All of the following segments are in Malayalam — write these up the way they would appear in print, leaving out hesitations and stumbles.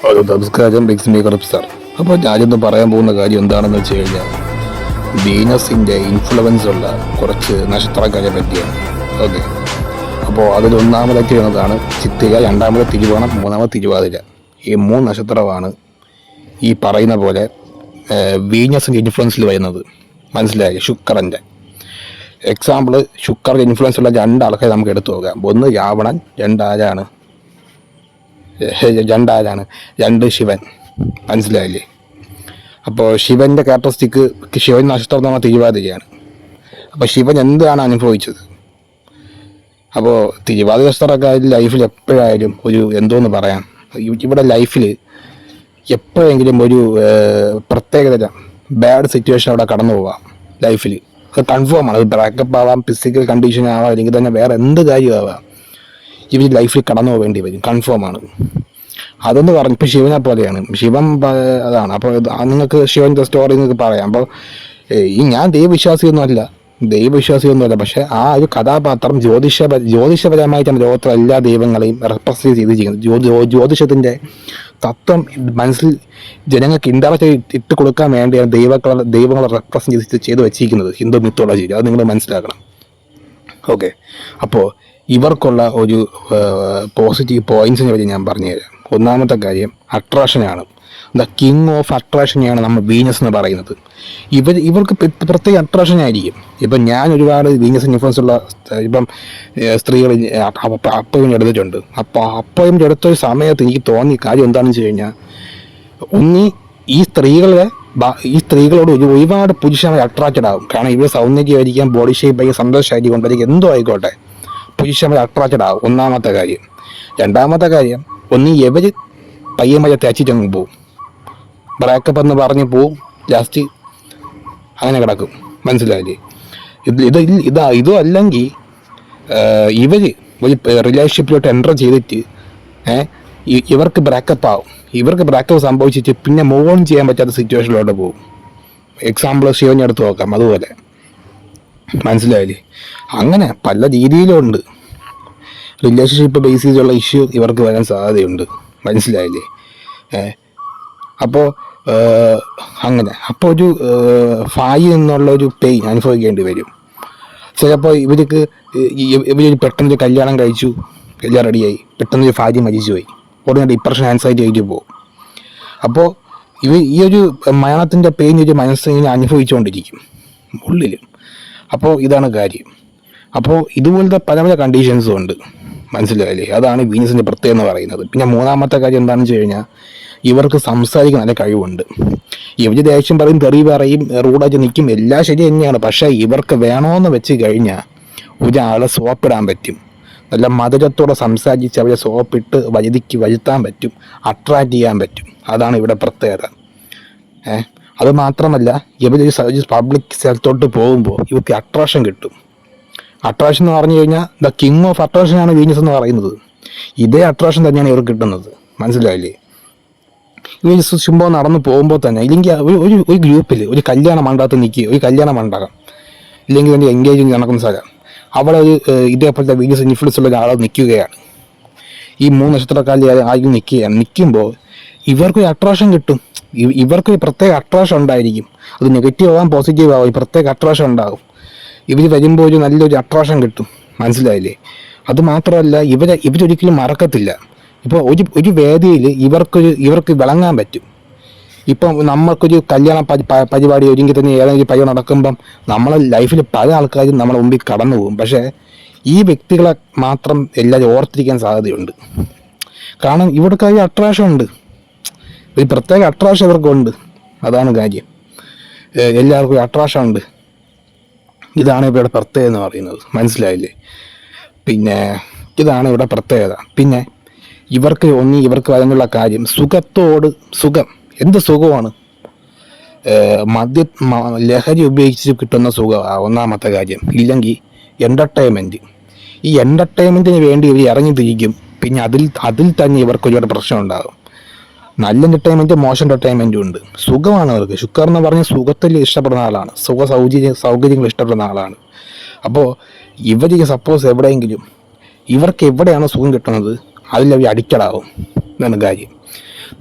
ഒരു നമസ്കാരം ബിഗ് മേക്കർ സാർ. അപ്പോൾ ഞാനിന്ന് പറയാൻ പോകുന്ന കാര്യം എന്താണെന്ന് വെച്ച് കഴിഞ്ഞാൽ വീനസിൻ്റെ ഇൻഫ്ലുവൻസ് ഉള്ള കുറച്ച് നക്ഷത്രക്കാരെ പറ്റിയാണ്. ഓക്കെ, അപ്പോൾ അതിലൊന്നാമതായിട്ട് വരുന്നതാണ് ചിത്തിര, രണ്ടാമത് തിരുവോണം, മൂന്നാമത് തിരുവാതിര. ഈ മൂന്ന് നക്ഷത്രമാണ് ഈ പറയുന്ന പോലെ വീനസിൻ്റെ ഇൻഫ്ലുവൻസിൽ വരുന്നത്. മനസ്സിലായി? ശുക്രൻ്റെ എക്സാമ്പിൾ, ശുക്രൻ്റെ ഇൻഫ്ലുവൻസ് ഉള്ള രണ്ടാൾക്കാരെ നമുക്ക് എടുത്തു നോക്കാം. ഒന്ന് രാവണൻ, രണ്ടാരാണ് രണ്ട് ശിവൻ. മനസ്സിലായില്ലേ? അപ്പോൾ ശിവൻ്റെ ക്യാരക്ടറിസ്റ്റിക്ക്, ശിവൻ നക്ഷത്രം എന്ന് പറഞ്ഞാൽ തിരുവാതിരയാണ്. അപ്പോൾ ശിവൻ എന്താണ് അനുഭവിച്ചത്? അപ്പോൾ തിരുവാതിര നക്ഷത്രക്കാരുടെ ലൈഫിൽ എപ്പോഴായാലും ഒരു എന്തോന്ന് പറയാം, ഇവിടെ ലൈഫിൽ എപ്പോഴെങ്കിലും ഒരു പ്രത്യേകത ബാഡ് സിറ്റുവേഷൻ അവിടെ കടന്നു പോവാം ലൈഫിൽ. അത് കൺഫേം ആണ്. അത് ബ്രേക്കപ്പ് ആവാം, ഫിസിക്കൽ കണ്ടീഷൻ ആവാം, അല്ലെങ്കിൽ തന്നെ വേറെ എന്ത് കാര്യമാവാം, ഇവർ ലൈഫിൽ കടന്നു പോകേണ്ടി വരും. കൺഫേം ആണ്. അതെന്ന് പറഞ്ഞു ഇപ്പോൾ ശിവനെ പോലെയാണ്. ശിവൻ അതാണ്. അപ്പോൾ നിങ്ങൾക്ക് ശിവൻ്റെ സ്റ്റോറി നിങ്ങൾക്ക് പറയാം. അപ്പോൾ ഈ ഞാൻ ദൈവവിശ്വാസിയൊന്നുമല്ല, പക്ഷേ ആ ഒരു കഥാപാത്രം ജ്യോതിഷപരമായിട്ടാണ് ലോകത്തിലെ എല്ലാ ദൈവങ്ങളെയും റെപ്രസെൻറ്റ് ചെയ്തിരിക്കുന്നത്. ജ്യോതിഷത്തിൻ്റെ തത്വം മനസ്സിൽ ജനങ്ങൾക്ക് ഇൻഡയറക്റ്റ് ഇട്ട് കൊടുക്കാൻ വേണ്ടിയാണ് ദൈവങ്ങളെ റെപ്രസെൻറ്റ് ചെയ്ത് വെച്ചിരിക്കുന്നത് ഹിന്ദു മിത്തോളജിയിൽ. അത് നിങ്ങൾ മനസ്സിലാക്കണം. ഓക്കെ, അപ്പോൾ ഇവർക്കുള്ള ഒരു പോസിറ്റീവ് പോയിന്റ്സിനെ പറ്റി ഞാൻ പറഞ്ഞുതരാം. ഒന്നാമത്തെ കാര്യം അട്രാക്ഷനാണ്. ദ കിങ് ഓഫ് അട്രാക്ഷനെയാണ് നമ്മൾ വീനസ് എന്ന് പറയുന്നത്. ഇവർക്ക് പ്രത്യേക അട്രാക്ഷൻ ആയിരിക്കും. ഇപ്പം ഞാൻ ഒരുപാട് വീനസ് ഇൻഫ്ലുവൻസ് ഉള്ള സ്ത്രീകൾ അപ്പോയിൻമെൻ്റ് എടുത്തിട്ടുണ്ട്. അപ്പോൾ അപ്പോയിൻമെൻ്റ് എടുത്തൊരു സമയത്ത് എനിക്ക് തോന്നിയ കാര്യം എന്താണെന്ന് വെച്ച് കഴിഞ്ഞാൽ, ഈ സ്ത്രീകളോട് ഒരുപാട് പുരുഷന്മാർ അട്രാക്റ്റഡ് ആകും. കാരണം ഇവർ സൗന്ദര്യമായിരിക്കാം, ബോഡി ഷേപ്പ് ആയിരിക്കും, സന്തോഷമായിരിക്കും, കൊണ്ടായിരിക്കും, എന്തോ ആയിക്കോട്ടെ, പുരുഷന്മാർ അട്രാക്റ്റഡ് ആകും. ഒന്നാമത്തെ കാര്യം. രണ്ടാമത്തെ കാര്യം, എവർ പയ്യന്മാരെ തേച്ചിട്ടങ്ങ് പോവും, ബ്രേക്കപ്പ് എന്ന് പറഞ്ഞ് പോവും, ലാസ്റ്റ് അങ്ങനെ കിടക്കും. മനസ്സിലായില്ലേ? ഇതും അല്ലെങ്കിൽ ഇവർ ഒരു റിലേഷൻഷിപ്പിലോട്ട് എൻ്റർ ചെയ്തിട്ട് ഇവർക്ക് ബ്രേക്കപ്പ് ആവും. ഇവർക്ക് ബ്രേക്കപ്പ് സംഭവിച്ചിട്ട് പിന്നെ മൂവ് ഓൺ ചെയ്യാൻ പറ്റാത്ത സിറ്റുവേഷനിലോട്ട് പോകും. എക്സാമ്പിൾ ശിവനെ എടുത്ത് നോക്കാം. അതുപോലെ മനസ്സിലായില്ലേ? അങ്ങനെ പല രീതിയിലുണ്ട്. റിലേഷൻഷിപ്പ് ബേസ് ചെയ്തുള്ള ഇഷ്യൂ ഇവർക്ക് വരാൻ സാധ്യതയുണ്ട്. മനസ്സിലായില്ലേ? അപ്പോൾ അപ്പോൾ ഒരു ഫായി എന്നുള്ളൊരു പെയിൻ അനുഭവിക്കേണ്ടി വരും. ചിലപ്പോൾ ഇവരൊരു പെട്ടെന്നൊരു കല്യാണം കഴിച്ചു, എല്ലാം റെഡിയായി, പെട്ടെന്നൊരു ഭാര്യ മരിച്ചു പോയി, ഉടനെ ഡിപ്രഷൻ, ആൻസൈറ്റി ആയിട്ട് പോകും. അപ്പോൾ ഈ ഒരു മരണത്തിൻ്റെ പെയിൻ ഒരു മനസ്സിനെ അനുഭവിച്ചുകൊണ്ടിരിക്കും ഉള്ളിൽ. അപ്പോൾ ഇതാണ് കാര്യം. അപ്പോൾ ഇതുപോലത്തെ പല പല കണ്ടീഷൻസും ഉണ്ട്. മനസ്സിലായില്ലേ? അതാണ് വീനസിൻ്റെ പ്രത്യേകത എന്ന് പറയുന്നത്. പിന്നെ മൂന്നാമത്തെ കാര്യം എന്താണെന്ന് വെച്ച് കഴിഞ്ഞാൽ, ഇവർക്ക് സംസാരിക്കാൻ നല്ല കഴിവുണ്ട്. ഇവർ ദേഷ്യം പറയും, തെറി പറയും, റൂഡായിട്ട് നിൽക്കും, എല്ലാം ശരി തന്നെയാണ്. പക്ഷേ ഇവർക്ക് വേണമെന്ന് വെച്ച് കഴിഞ്ഞാൽ ഒരാളെ സോപ്പിടാൻ പറ്റും. നല്ല മധുരത്തോടെ സംസാരിച്ച് അവരെ സോപ്പിട്ട് വരുത്താൻ പറ്റും, അട്രാക്റ്റ് ചെയ്യാൻ പറ്റും. അതാണ് ഇവിടെ പ്രത്യേകത. അത് മാത്രമല്ല, ഇവർ പബ്ലിക് സ്ഥലത്തോട്ട് പോകുമ്പോൾ ഇവർക്ക് അട്രാക്ഷൻ കിട്ടും. അട്രാക്ഷൻ എന്ന് പറഞ്ഞു കഴിഞ്ഞാൽ ദ കിങ് ഓഫ് അട്രാക്ഷനാണ് വീനസ് എന്ന് പറയുന്നത്. ഇതേ അട്രാക്ഷൻ തന്നെയാണ് ഇവർക്ക് കിട്ടുന്നത്. മനസ്സിലായില്ലേ? ഇവർ ചുമ്മാ നടന്നു പോകുമ്പോൾ തന്നെ, ഇല്ലെങ്കിൽ ഒരു ഗ്രൂപ്പിൽ ഒരു കല്യാണ മണ്ഡപത്തിൽ നിൽക്കുക, ഒരു കല്യാണ മണ്ഡപം ഇല്ലെങ്കിൽ തന്നെ എൻഗേജിങ് നടക്കുന്ന സ്ഥലം, അവിടെ ഒരു ഇതേപോലത്തെ വീനസ് ഇൻഫ്ലുവൻസ് ഉള്ള ഒരാൾ നിൽക്കുകയാണ്. ഈ മൂന്ന് നക്ഷത്രക്കാരിൽ ആരും നിൽക്കുമ്പോൾ ഇവർക്കൊരു അട്രാക്ഷൻ കിട്ടും. ഇവർക്കൊരു പ്രത്യേക അട്രാക്ഷൻ ഉണ്ടായിരിക്കും. അത് നെഗറ്റീവ് ആവാം, പോസിറ്റീവ് ആവാം, ഈ പ്രത്യേക അട്രാക്ഷൻ ഉണ്ടാകും. ഇവർ വരുമ്പോൾ ഒരു നല്ലൊരു അട്രാക്ഷൻ കിട്ടും. മനസ്സിലായില്ലേ? അത് മാത്രമല്ല, ഇവരൊരിക്കലും മറക്കത്തില്ല. ഇപ്പോൾ ഒരു വേദിയിൽ ഇവർക്ക് വിളങ്ങാൻ പറ്റും. ഇപ്പം നമ്മൾക്കൊരു കല്യാണ പരിപാടി ഒരുങ്ങി തന്നെ ഏതെങ്കിലും പരിപാടി നടക്കുമ്പം നമ്മളെ ലൈഫിൽ പല ആൾക്കാരും നമ്മളെ മുമ്പിൽ കടന്നു പോകും. പക്ഷേ ഈ വ്യക്തികളെ മാത്രം എല്ലാവരും ഓർത്തിരിക്കാൻ സാധ്യതയുണ്ട്. കാരണം ഇവർക്ക് ഒരു അട്രാക്ഷൻ ഉണ്ട്, ഒരു പ്രത്യേക അട്രാക്ഷൻ ഇവർക്കുണ്ട്. അതാണ് കാര്യം. എല്ലാവർക്കും അട്രാക്ഷൻ ഉണ്ട്. ഇതാണ് ഇവിടെ പ്രത്യേകത എന്ന് പറയുന്നത്. മനസ്സിലായില്ലേ? പിന്നെ ഇതാണ് ഇവിടെ പ്രത്യേകത. പിന്നെ ഇവർക്ക് അതിനുള്ള കാര്യം, സുഖം. എന്ത് സുഖമാണ്? ലഹരി ഉപയോഗിച്ച് കിട്ടുന്ന സുഖമാണ് ഒന്നാമത്തെ കാര്യം. ഇല്ലെങ്കിൽ എൻ്റർടൈൻമെൻറ്റ്. ഈ എൻ്റർടൈൻമെൻറ്റിന് വേണ്ടി ഇവർ ഇറങ്ങി തിരിക്കും. പിന്നെ അതിൽ തന്നെ ഇവർക്ക് ഒരുപാട് പ്രശ്നം ഉണ്ടാകും. നല്ല എൻ്റർടൈൻമെൻറ്റ്, മോശം എൻ്റർടൈൻമെൻറ്റും ഉണ്ട്. സുഖമാണ് അവർക്ക്. ശുക്രൻ എന്ന് പറഞ്ഞാൽ സുഖത്തിൽ ഇഷ്ടപ്പെടുന്ന ആളാണ്, സൗകര്യങ്ങൾ ഇഷ്ടപ്പെടുന്ന ആളാണ്. അപ്പോൾ സപ്പോസ് ഇവർക്ക് എവിടെയാണോ സുഖം കിട്ടുന്നത് അതിലവർ അഡിക്റ്റഡ് ആവും. എന്നാണ് കാര്യം.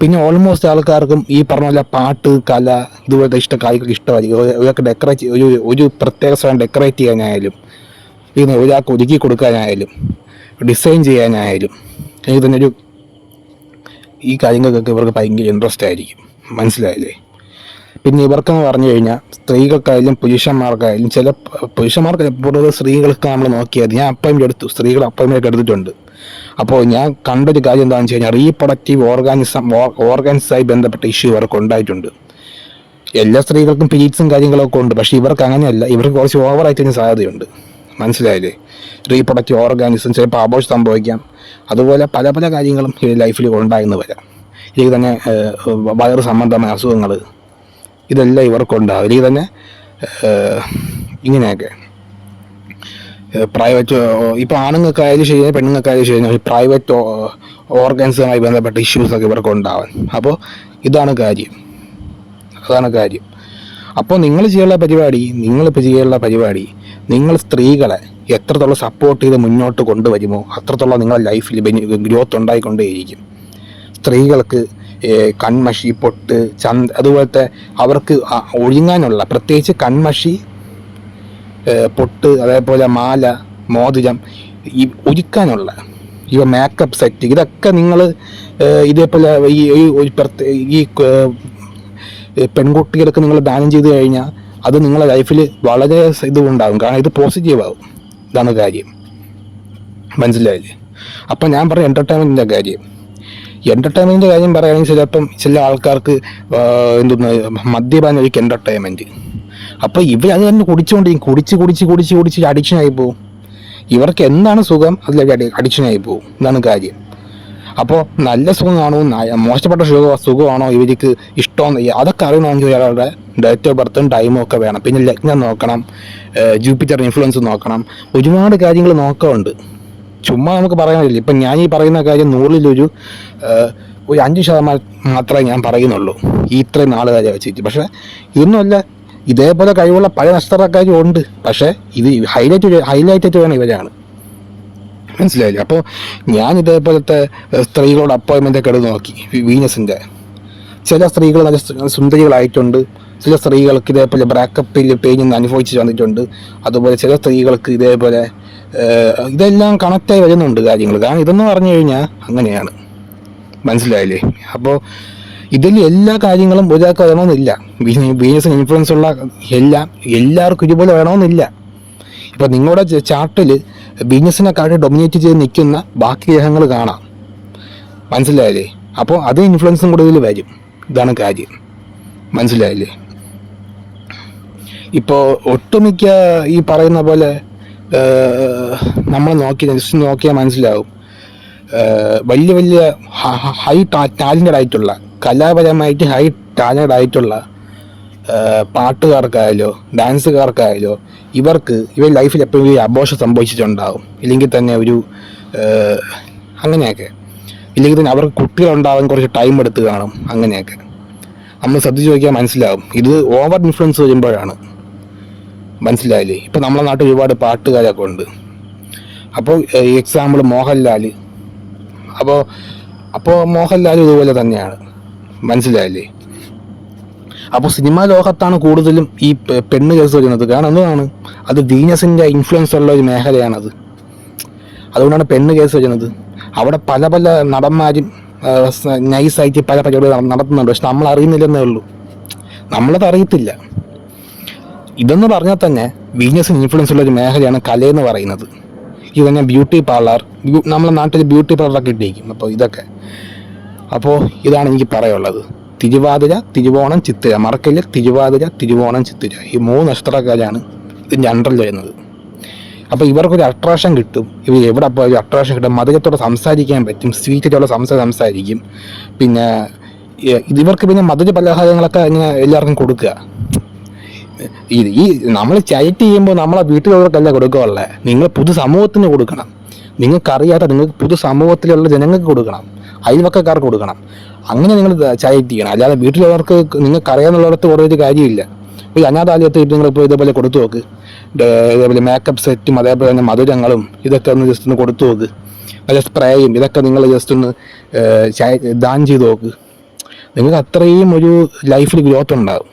പിന്നെ ഓൾമോസ്റ്റ് ആൾക്കാർക്കും ഈ പറഞ്ഞ പോലെ പാട്ട്, കല, ഇതുപോലത്തെ കാര്യങ്ങൾക്ക് ഇഷ്ടമായിരിക്കും. ഒരാൾക്ക് ഡെക്കറേറ്റ് ഒരു പ്രത്യേക സ്ഥലം ഡെക്കറേറ്റ് ചെയ്യാനായാലും, പിന്നെ ഒരാൾക്ക് ഒരുക്കി കൊടുക്കാനായാലും, ഡിസൈൻ ചെയ്യാനായാലും, ഇതിനൊരു ഈ കാര്യങ്ങൾക്കൊക്കെ ഇവർക്ക് ഭയങ്കര ഇൻട്രസ്റ്റ് ആയിരിക്കും. മനസ്സിലായില്ലേ? പിന്നെ ഇവർക്കെന്ന് പറഞ്ഞു കഴിഞ്ഞാൽ സ്ത്രീകൾക്കായാലും പുരുഷന്മാർക്കായാലും, ചില പുരുഷന്മാർക്ക് പൊതുവെ സ്ത്രീകൾക്ക് നമ്മൾ നോക്കിയാൽ, ഞാൻ അപ്പോയിൻമെൻ്റ് എടുത്തു, സ്ത്രീകൾ അപ്പോയിൻമെൻ്റ് എടുത്തിട്ടുണ്ട്. അപ്പോൾ ഞാൻ കണ്ടൊരു കാര്യം എന്താണെന്ന് വെച്ച് കഴിഞ്ഞാൽ, റീപ്രൊഡക്റ്റീവ് ഓർഗാൻസായി ബന്ധപ്പെട്ട ഇഷ്യൂ ഇവർക്ക് ഉണ്ടായിട്ടുണ്ട്. എല്ലാ സ്ത്രീകൾക്കും പീരീഡ്സും കാര്യങ്ങളൊക്കെ ഉണ്ട്, പക്ഷേ ഇവർക്ക് അങ്ങനെയല്ല, ഇവർക്ക് കുറച്ച് ഓവറായിട്ടതിന് സാധ്യതയുണ്ട്. മനസ്സിലായില്ലേ? റീപ്രൊഡക്റ്റീവ് ഓർഗാനിസം, ചിലപ്പോൾ അബോർഷൻ സംഭവിക്കാം. അതുപോലെ പല പല കാര്യങ്ങളും ഈ ലൈഫിൽ ഉണ്ടായെന്ന് വരാം. ഇതിൽ തന്നെ വയറ് സംബന്ധമായ അസുഖങ്ങൾ, ഇതെല്ലാം ഇവർക്കുണ്ടാകും. ഇതിൽ തന്നെ ഇങ്ങനെയൊക്കെ പ്രൈവറ്റ്, ഇപ്പോൾ ആണുങ്ങൾക്കായാലും ശരി, പെണ്ണുങ്ങൾക്കായാലും ശരി, പ്രൈവറ്റ് ഓർഗൻസുമായി ബന്ധപ്പെട്ട ഇഷ്യൂസൊക്കെ ഇവർക്ക് ഉണ്ടാവാൻ. അപ്പോൾ അതാണ് കാര്യം. അപ്പോൾ നിങ്ങളിപ്പോൾ ചെയ്യാനുള്ള പരിപാടി, നിങ്ങൾ സ്ത്രീകളെ എത്രത്തോളം സപ്പോർട്ട് ചെയ്ത് മുന്നോട്ട് കൊണ്ടുവരുമോ അത്രത്തോളം നിങ്ങളുടെ ലൈഫിൽ ഗ്രോത്ത് ഉണ്ടായിക്കൊണ്ടേയിരിക്കും. സ്ത്രീകൾക്ക് കൺമഷി, പൊട്ട്, അതുപോലത്തെ അവർക്ക് ഒഴുങ്ങാനുള്ള, പ്രത്യേകിച്ച് കൺമഷി, പൊട്ട്, അതേപോലെ മാല, മോതിരം, ഈ ഒരുക്കാനുള്ള മേക്കപ്പ് സെറ്റ്, ഇതൊക്കെ നിങ്ങൾ ഇതേപോലെ ഈ പെൺകുട്ടികൾക്ക് നിങ്ങൾ ദാനം ചെയ്ത് കഴിഞ്ഞാൽ അത് നിങ്ങളുടെ ലൈഫിൽ വളരെ ഇതുണ്ടാകും. കാരണം ഇത് പോസിറ്റീവാകും. ഇതാണ് കാര്യം. മനസ്സിലായില്ലേ? അപ്പം ഞാൻ പറയാം എൻ്റർടൈൻമെൻറ്റിൻ്റെ കാര്യം പറയുകയാണെങ്കിൽ, ചിലപ്പം ചില ആൾക്കാർക്ക് മദ്യപാനം ഒരു എൻ്റർടൈൻമെൻറ്റ്. അപ്പോൾ ഇവർ അത് തന്നെ കുടിച്ച് അഡിക്ഷനായി പോവും. ഇവർക്ക് എന്താണ് സുഖം അതിലേക്ക് അഡിക്ഷനായി പോവും. ഇതാണ് കാര്യം. അപ്പോൾ നല്ല സുഖമാണോ മോശപ്പെട്ട സുഖമാണോ ഇവർക്ക് ഇഷ്ടം, അതൊക്കെ അറിയണമെങ്കിൽ ഒരാളുടെ ഡേറ്റ് ഓഫ് ബർത്തും ടൈമും ഒക്കെ വേണം. പിന്നെ ലഗ്നം നോക്കണം, ജൂപ്പിറ്റർ ഇൻഫ്ലുവൻസ് നോക്കണം, ഒരുപാട് കാര്യങ്ങൾ നോക്കാറുണ്ട്. ചുമ്മാ നമുക്ക് പറയാനില്ല. ഇപ്പം ഞാൻ ഈ പറയുന്ന കാര്യം 100-ൽ 5% മാത്രമേ ഞാൻ പറയുന്നുള്ളൂ, ഈ ഇത്രയും നാളുകാരെ വെച്ചിട്ട്. പക്ഷേ ഇതൊന്നുമല്ല, ഇതേപോലെ കഴിവുള്ള പല നഷ്ടക്കാരും ഉണ്ട്. പക്ഷേ ഇത് ഹൈലൈറ്റ് വേണം ഇവരാണ്. മനസ്സിലായില്ലേ? അപ്പോൾ ഞാൻ ഇതേപോലത്തെ സ്ത്രീകളോട് അപ്പോയിൻമെൻ്റ് ഒക്കെ എടുത്ത് നോക്കി. വീനസിൻ്റെ ചില സ്ത്രീകൾ നല്ല സുന്ദരികളായിട്ടുണ്ട്, ചില സ്ത്രീകൾക്ക് ഇതേപോലെ ബ്രേക്കപ്പിൽ പെയിൻ അനുഭവിച്ച് വന്നിട്ടുണ്ട്. അതുപോലെ ചില സ്ത്രീകൾക്ക് ഇതേപോലെ ഇതെല്ലാം കണക്റ്റായി വരുന്നുണ്ട് കാര്യങ്ങൾ. കാരണം ഇതെന്ന് പറഞ്ഞു കഴിഞ്ഞാൽ അങ്ങനെയാണ്. മനസ്സിലായില്ലേ? അപ്പോൾ ഇതിൽ എല്ലാ കാര്യങ്ങളും ഒരാൾക്ക് വേണമെന്നില്ല. വീനസിന് ഇൻഫ്ലുവൻസ് ഉള്ള എല്ലാവർക്കും ഇതുപോലെ വേണമെന്നില്ല. ഇപ്പം നിങ്ങളുടെ ചാർട്ടിൽ വീനസിനെക്കാട്ടി ഡൊമിനേറ്റ് ചെയ്ത് നിൽക്കുന്ന ബാക്കി ഗ്രഹങ്ങൾ കാണാം. മനസ്സിലായില്ലേ? അപ്പോൾ അത് ഇൻഫ്ലുവൻസും കൂടെ ഇതിൽ വരും. ഇതാണ് കാര്യം. മനസ്സിലായില്ലേ? ഇപ്പോൾ ഒട്ടുമിക്ക ഈ പറയുന്ന പോലെ നമ്മൾ നോക്കിയാൽ മനസ്സിലാവും, വലിയ ഹൈ ടാലൻറ്റഡ് ആയിട്ടുള്ള, കലാപരമായിട്ട് ഹൈ ടാലൻറ്റഡ് ആയിട്ടുള്ള പാട്ടുകാർക്കായാലോ ഡാൻസുകാർക്കായാലോ ഇവർ ലൈഫിൽ എപ്പോഴും ഈ അബോർഷൻ സംഭവിച്ചിട്ടുണ്ടാവും. ഇല്ലെങ്കിൽ തന്നെ അങ്ങനെയൊക്കെ, ഇല്ലെങ്കിൽ തന്നെ അവർക്ക് കുട്ടികളുണ്ടാവാൻ കുറച്ച് ടൈം എടുത്ത് കാണും. അങ്ങനെയൊക്കെ നമ്മൾ ശ്രദ്ധിച്ച് നോക്കിയാൽ മനസ്സിലാവും. ഇത് ഓവർ ഇൻഫ്ലുവൻസ് വരുമ്പോഴാണ്. മനസ്സിലായില്ലേ? ഇപ്പോൾ നമ്മളെ നാട്ടിൽ ഒരുപാട് പാട്ടുകാരൊക്കെ ഉണ്ട്. അപ്പോൾ എക്സാമ്പിൾ മോഹൻലാൽ. അപ്പോൾ മോഹൻലാൽ ഇതുപോലെ തന്നെയാണ്. മനസ്സിലായില്ലേ? അപ്പോൾ സിനിമാ ലോകത്താണ് കൂടുതലും ഈ പെണ്ണ് കേസ് വരുന്നത്. കാരണം എന്താണ്? അത് വീനസിൻ്റെ ഇൻഫ്ലുവൻസ് ഉള്ള ഒരു മേഖലയാണത്. അതുകൊണ്ടാണ് പെണ്ണ് കേസ് വരുന്നത്. അവിടെ പല പല നടന്മാരും നൈസായിട്ട് പല പരിപാടികൾ നടത്തുന്നുണ്ട്. പക്ഷെ നമ്മൾ അറിയുന്നില്ലെന്നേ ഉള്ളൂ. നമ്മളത് അറിയത്തില്ല. ഇതെന്ന് പറഞ്ഞാൽ തന്നെ വീനസിന് ഇൻഫ്ലുവൻസ് ഉള്ള ഒരു മേഖലയാണ് കലയെന്ന് പറയുന്നത്. ഇത് തന്നെ ബ്യൂട്ടി പാർലർ, നമ്മളെ നാട്ടിൽ ബ്യൂട്ടി പാർലറൊക്കെ ഇട്ടിരിക്കും. അപ്പോൾ ഇതാണ് എനിക്ക് പറയാനുള്ളത്. തിരുവാതിര, തിരുവോണം, ചിത്തിര, മറക്കല്ല. തിരുവാതിര, തിരുവോണം, ചിത്തിര, ഈ 3 നക്ഷത്രക്കാരാണ് ഇതിൻ്റെ അണ്ടറിൽ വരുന്നത്. അപ്പോൾ ഇവർക്കൊരു അട്രാക്ഷൻ കിട്ടും. ഇവർ എവിടെ പോയി ഒരു അട്രാക്ഷൻ കിട്ടും. മധുരത്തോടെ സംസാരിക്കാൻ പറ്റും, സ്വീറ്റോടെ സംസാരിക്കും. പിന്നെ ഇവർക്ക് പിന്നെ മധുര പലഹാരങ്ങളൊക്കെ ഇങ്ങനെ എല്ലാവർക്കും കൊടുക്കുക. ഈ നമ്മൾ ചാറ്റ് ചെയ്യുമ്പോൾ നമ്മളെ വീട്ടിലുള്ളവർക്കല്ല കൊടുക്കുകയുള്ളേ, നിങ്ങൾ പൊതുസമൂഹത്തിന് കൊടുക്കണം. നിങ്ങൾക്കറിയാത്ത നിങ്ങൾക്ക് പൊതുസമൂഹത്തിലുള്ള ജനങ്ങൾക്ക് കൊടുക്കണം, അയൽവക്കക്കാർക്ക് കൊടുക്കണം. അങ്ങനെ നിങ്ങൾ ചാറ്റ് ചെയ്യണം. അല്ലാതെ വീട്ടിലുള്ളവർക്ക് നിങ്ങൾക്കറിയാമെന്നുള്ളവർക്ക് കൊടുത്തൊരു കാര്യമില്ല. ഈ അനാഥാലയത്തിൽ നിങ്ങളിപ്പോൾ ഇതേപോലെ കൊടുത്തു നോക്ക്. ഇതേപോലെ മേക്കപ്പ് സെറ്റും അതേപോലെ തന്നെ മധുരങ്ങളും ഇതൊക്കെ ഒന്ന് ജസ്റ്റ് ഒന്ന് കൊടുത്തു നോക്ക്. നല്ല സ്പ്രേയും ഇതൊക്കെ നിങ്ങൾ ജസ്റ്റ് ഒന്ന് ദാനം ചെയ്ത് നോക്ക്. നിങ്ങൾക്ക് അത്രയും ഒരു ലൈഫിൽ ഗ്രോത്ത് ഉണ്ടാകും.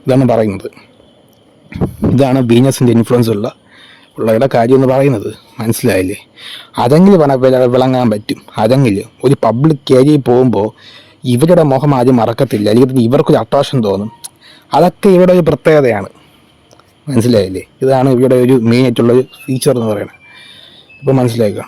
ഇതാണ് പറയുന്നത്. ഇതാണ് ബീനസിൻ്റെ ഇൻഫ്ലുവൻസ് ഉള്ളവരുടെ കാര്യം എന്ന് പറയുന്നത്. മനസ്സിലായില്ലേ? അതെങ്കിലും വിളങ്ങാൻ പറ്റും. അതെങ്കിലും ഒരു പബ്ലിക് ഏരിയയിൽ പോകുമ്പോൾ ഇവരുടെ മുഖം ആദ്യം മറക്കത്തില്ല, അല്ലെങ്കിൽ ഇവർക്കൊരു അട്രാക്ഷൻ തോന്നും. അതൊക്കെ ഇവിടെ ഒരു പ്രത്യേകതയാണ്. മനസ്സിലായില്ലേ? ഇതാണ് ഇവിടെ ഒരു മെയിൻ ആയിട്ടുള്ളൊരു ഫീച്ചർ എന്ന് പറയുന്നത്. ഇപ്പോൾ മനസ്സിലാക്കുക.